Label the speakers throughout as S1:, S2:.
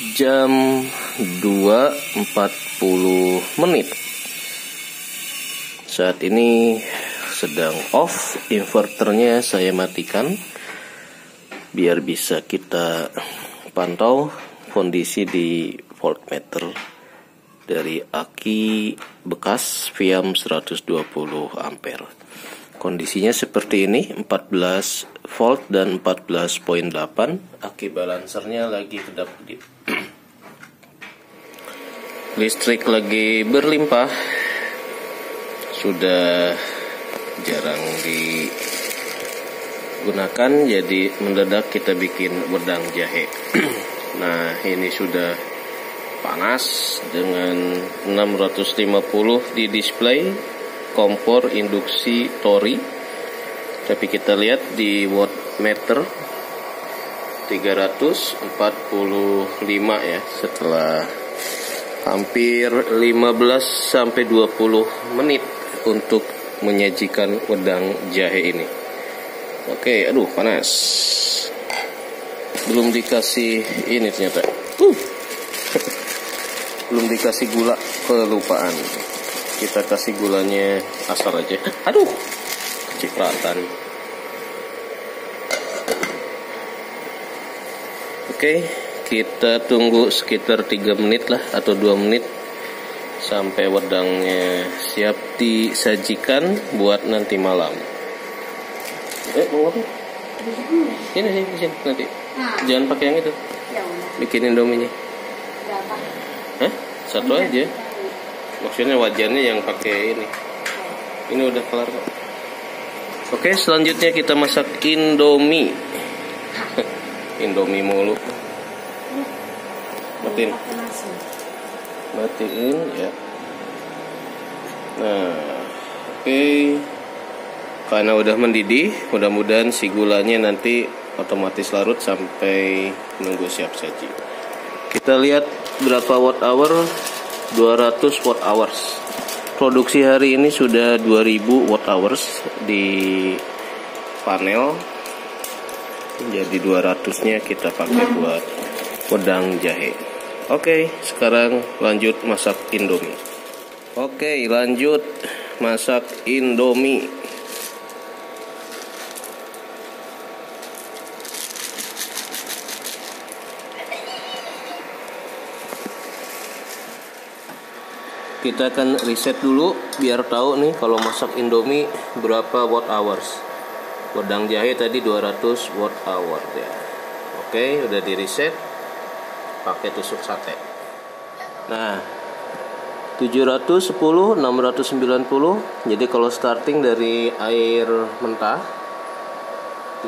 S1: jam 2.40. Saat ini sedang off, inverternya saya matikan biar bisa kita pantau kondisi di voltmeter dari aki bekas Viam 120 ampere. Kondisinya seperti ini, 14 volt dan 14.8. Aki balancernya lagi kedap-kedip. Listrik lagi berlimpah. Sudah jarang digunakan, jadi mendadak kita bikin wedang jahe. Nah, ini sudah panas dengan 650 di display, kompor induksi Tori. Tapi kita lihat di wattmeter 345 ya, setelah hampir 15 sampai 20 menit untuk menyajikan wedang jahe ini. Oke, aduh panas. Belum dikasih ini ternyata. Belum dikasih gula, kelupaan. Kita kasih gulanya asal aja. Aduh, kecipratan. Oke, kita tunggu sekitar 3 menit lah atau 2 menit sampai wedangnya siap disajikan buat nanti malam. Mau apa? Sini nanti. Jangan pakai yang itu. Bikin indominya.
S2: Berapa?
S1: Hah? Satu aja. Maksudnya wajannya yang pakai ini. Ini udah kelar kok. Oke, selanjutnya kita masak indomie. Indomie mulu. Matiin ya. Nah, oke. Karena udah mendidih, mudah-mudahan si gulanya nanti otomatis larut sampai nunggu siap saji. Kita lihat berapa watt hour. 200 watt hours. Produksi hari ini sudah 2000 watt hours di panel. Jadi 200-nya kita pakai buat wedang jahe. Oke, sekarang lanjut masak indomie. Oke, lanjut masak indomie. Kita akan reset dulu biar tahu nih kalau masak indomie berapa watt hours. Wedang jahe tadi 200 watt hour ya. Oke, udah di reset. Pakai tusuk sate. Nah, 710, 690. Jadi kalau starting dari air mentah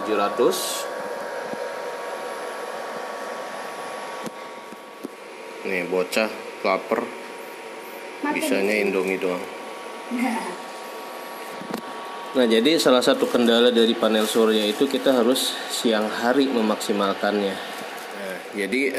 S1: 700. Nih bocah lapar. Bisanya indomie doang. Nah, jadi salah satu kendala dari panel surya itu kita harus siang hari memaksimalkannya. Nah, jadi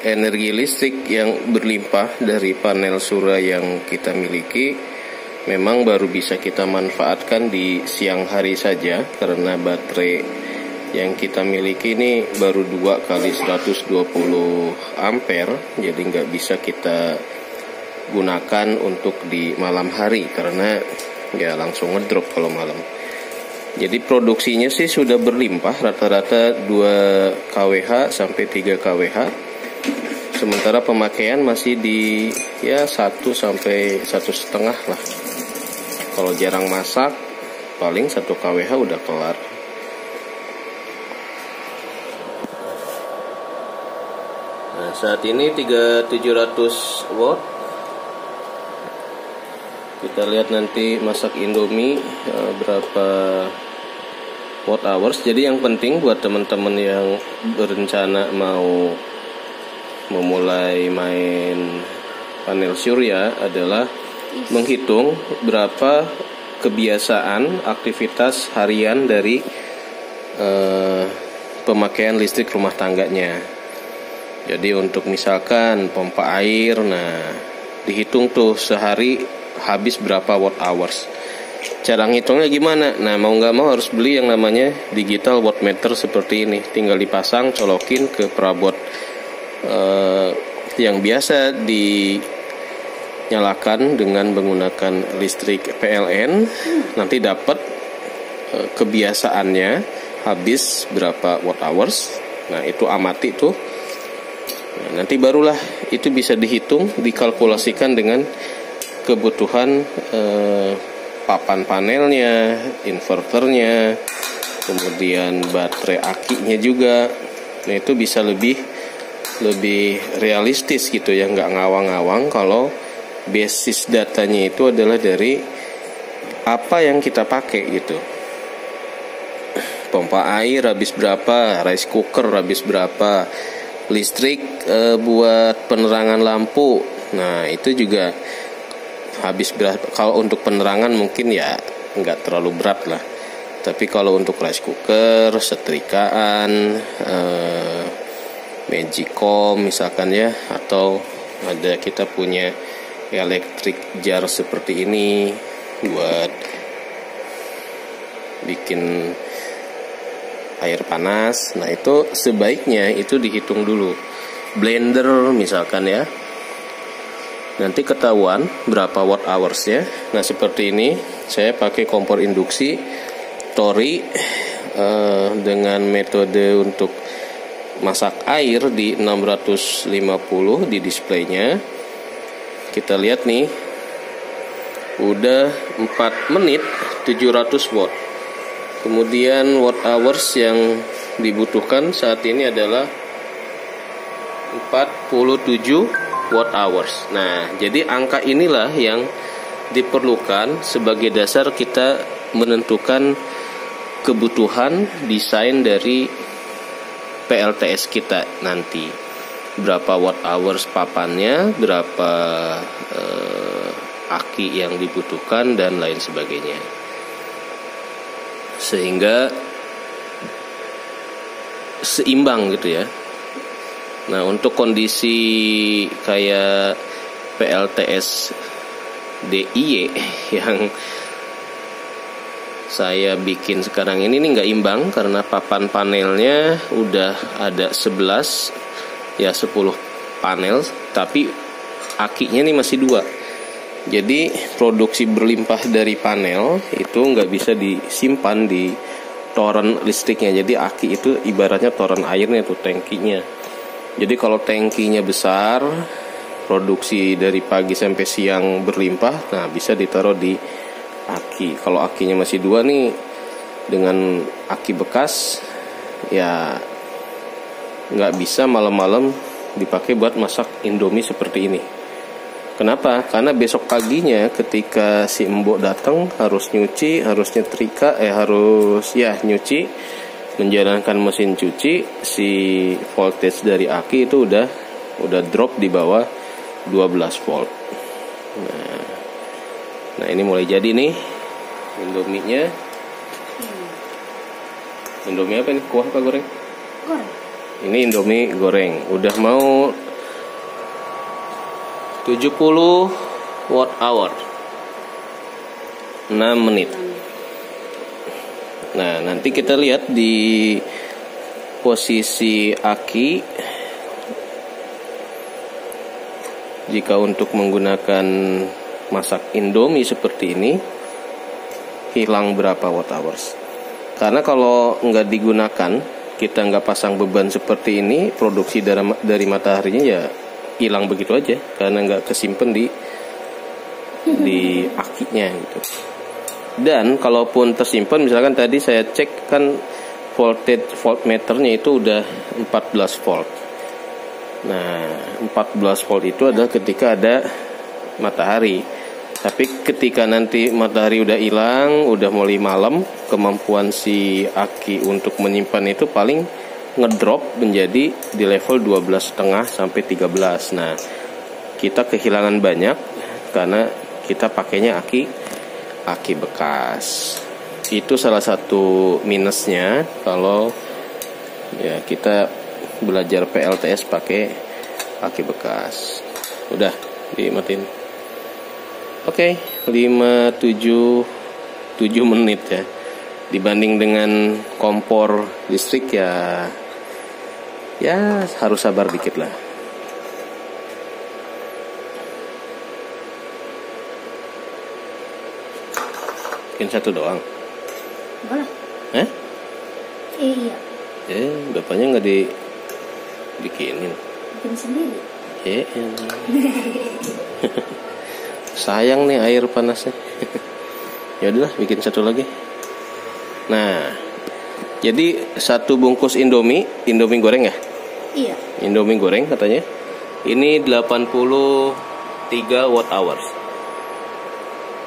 S1: energi listrik yang berlimpah dari panel surya yang kita miliki memang baru bisa kita manfaatkan di siang hari saja, karena baterai yang kita miliki ini baru 2 kali 120 ampere, jadi nggak bisa kita gunakan untuk di malam hari karena ya langsung ngedrop kalau malam. Jadi produksinya sih sudah berlimpah, rata-rata 2 kWh sampai 3 kWh. Sementara pemakaian masih di ya 1 sampai 1,5 lah. Kalau jarang masak paling 1 kWh udah kelar. Nah, saat ini 700 watt. Kita lihat nanti masak indomie berapa watt hours. Jadi yang penting buat teman-teman yang berencana mau memulai main panel surya adalah menghitung berapa kebiasaan aktivitas harian dari pemakaian listrik rumah tangganya. Jadi untuk misalkan pompa air, nah dihitung tuh sehari habis berapa watt hours. Cara ngitungnya gimana? Nah, mau nggak mau harus beli yang namanya digital wattmeter seperti ini. Tinggal dipasang, colokin ke perabot yang biasa dinyalakan dengan menggunakan listrik PLN, nanti dapat kebiasaannya habis berapa watt hours. Nah, itu amati tuh. Nah, nanti barulah itu bisa dihitung, dikalkulasikan dengan kebutuhan papan panelnya, inverternya, kemudian baterai akinya juga. Nah, itu bisa lebih realistis gitu ya, nggak ngawang-ngawang kalau basis datanya itu adalah dari apa yang kita pakai gitu. Pompa air habis berapa, rice cooker habis berapa, listrik buat penerangan lampu. Nah, itu juga habis berapa. Kalau untuk penerangan mungkin ya nggak terlalu berat lah. Tapi kalau untuk rice cooker, setrikaan, magicom misalkan ya, atau ada kita punya electric jar seperti ini buat bikin air panas. Nah, itu sebaiknya itu dihitung dulu. Blender misalkan ya, nanti ketahuan berapa watt hours-nya. Nah, seperti ini saya pakai kompor induksi Tori dengan metode untuk masak air di 650 di displaynya. Kita lihat nih, udah 4 menit 700 watt. Kemudian watt hours yang dibutuhkan saat ini adalah 47 watt hours. Nah, jadi angka inilah yang diperlukan sebagai dasar kita menentukan kebutuhan desain dari PLTS kita nanti. Berapa watt hours papannya, berapa aki yang dibutuhkan, dan lain sebagainya. Sehingga seimbang gitu ya. Nah, untuk kondisi kayak PLTS DIY yang saya bikin sekarang ini nggak imbang karena papan panelnya udah ada 11 ya 10 panel, tapi akinya nih masih 2. Jadi produksi berlimpah dari panel itu nggak bisa disimpan di toren listriknya. Jadi aki itu ibaratnya toren airnya tuh, tangkinya. Jadi kalau tangkinya besar, produksi dari pagi sampai siang berlimpah, nah bisa ditaruh di aki. Kalau akinya masih 2 nih, dengan aki bekas ya nggak bisa malam-malam dipakai buat masak Indomie seperti ini. Kenapa? Karena besok paginya ketika si mbok datang harus nyuci, harus nyetrika, nyuci, menjalankan mesin cuci, si voltage dari aki itu udah drop di bawah 12 volt. Nah, ini mulai jadi nih Indominya. Indomie apa nih? Kuah apa goreng? Goreng. Ini Indomie goreng. Udah mau 70 watt hour 6 menit. Nah, nanti kita lihat di posisi aki. Jika untuk menggunakan masak Indomie seperti ini, hilang berapa watt hours. Karena kalau nggak digunakan, kita nggak pasang beban seperti ini, produksi dari mataharinya ya hilang begitu aja karena nggak kesimpan di akinya gitu. Dan kalaupun tersimpan, misalkan tadi saya cek kan voltmeternya itu udah 14 volt. Nah, 14 volt itu adalah ketika ada matahari. Tapi ketika nanti matahari udah hilang, udah mulai malam, kemampuan si aki untuk menyimpan itu paling ngedrop menjadi di level 12,5 sampai 13. Nah, kita kehilangan banyak karena kita pakainya aki bekas. Itu salah satu minusnya kalau ya kita belajar PLTS pakai aki bekas. Udah dimatiin. Oke, 7 menit ya. Dibanding dengan kompor listrik ya harus sabar dikit lah. Bikin satu doang.
S2: Boleh. Iya.
S1: Bapaknya nggak dibikinin.
S2: Bikin sendiri.
S1: Sayang nih air panasnya. Ya udahlah, bikin satu lagi. Nah, jadi satu bungkus Indomie goreng ya?
S2: Iya.
S1: Indomie goreng katanya. Ini 83 watt hours.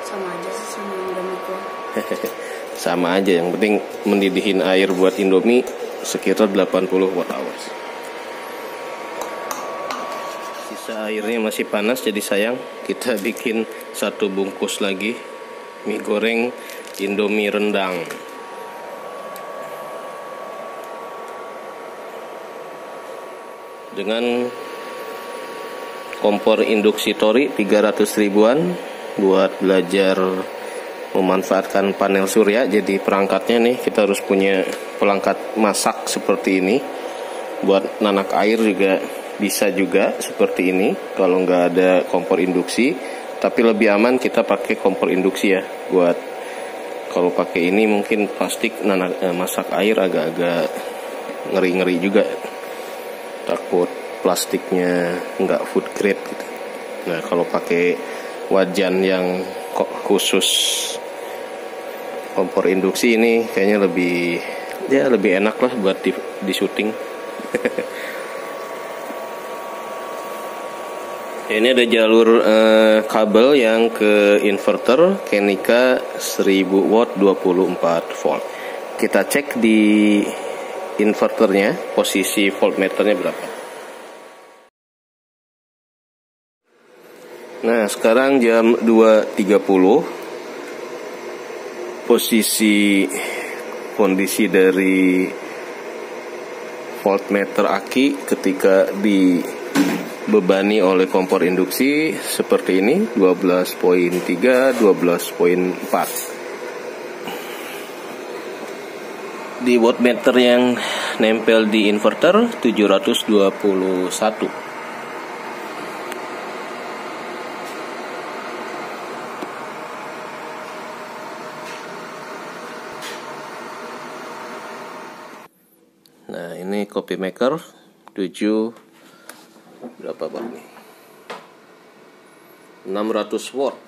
S2: Sama aja sih sama Indomie gua.
S1: Sama aja, yang penting mendidihin air buat Indomie sekitar 80 watt hours. Sisa airnya masih panas, jadi sayang kita bikin satu bungkus lagi mie goreng Indomie rendang. Dengan kompor induksi Tori 300 ribuan buat belajar memanfaatkan panel surya. Jadi perangkatnya nih, kita harus punya perangkat masak seperti ini. Buat nanak air juga bisa juga seperti ini kalau nggak ada kompor induksi. Tapi lebih aman kita pakai kompor induksi ya. Buat kalau pakai ini mungkin plastik masak air agak-agak ngeri-ngeri juga. Takut plastiknya nggak food grade gitu. Nah, kalau pakai wajan yang khusus kompor induksi ini kayaknya lebih enak lah buat di syuting. Ini ada jalur kabel yang ke inverter Kenica 1000 watt 24 volt. Kita cek di inverternya posisi voltmeternya berapa. Nah, sekarang jam 2.30. Kondisi dari voltmeter aki ketika dibebani oleh kompor induksi seperti ini, 12.3, 12.4. Di wattmeter yang nempel di inverter 721. Nah, ini copy maker 7 berapa Bang nih? 600 watt.